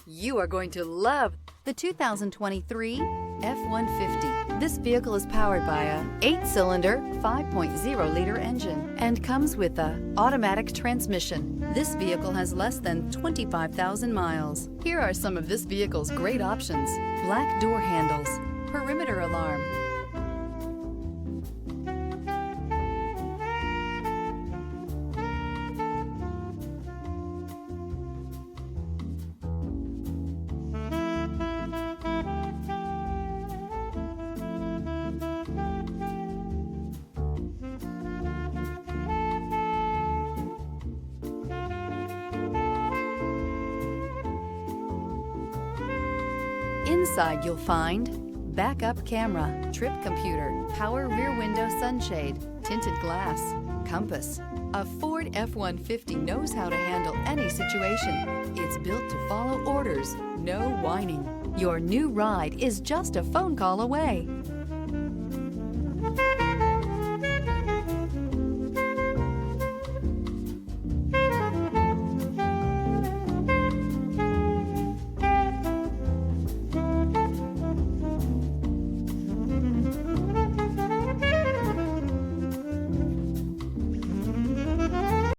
You are going to love the 2023 F-150. This vehicle is powered by a 8-cylinder, 5.0-liter engine and comes with a automatic transmission. This vehicle has less than 25,000 miles. Here are some of this vehicle's great options: black door handles, perimeter alarm, Inside you'll find backup camera, trip computer, power rear window sunshade, tinted glass, compass. A Ford F-150 knows how to handle any situation. It's built to follow orders, no whining. Your new ride is just a phone call away.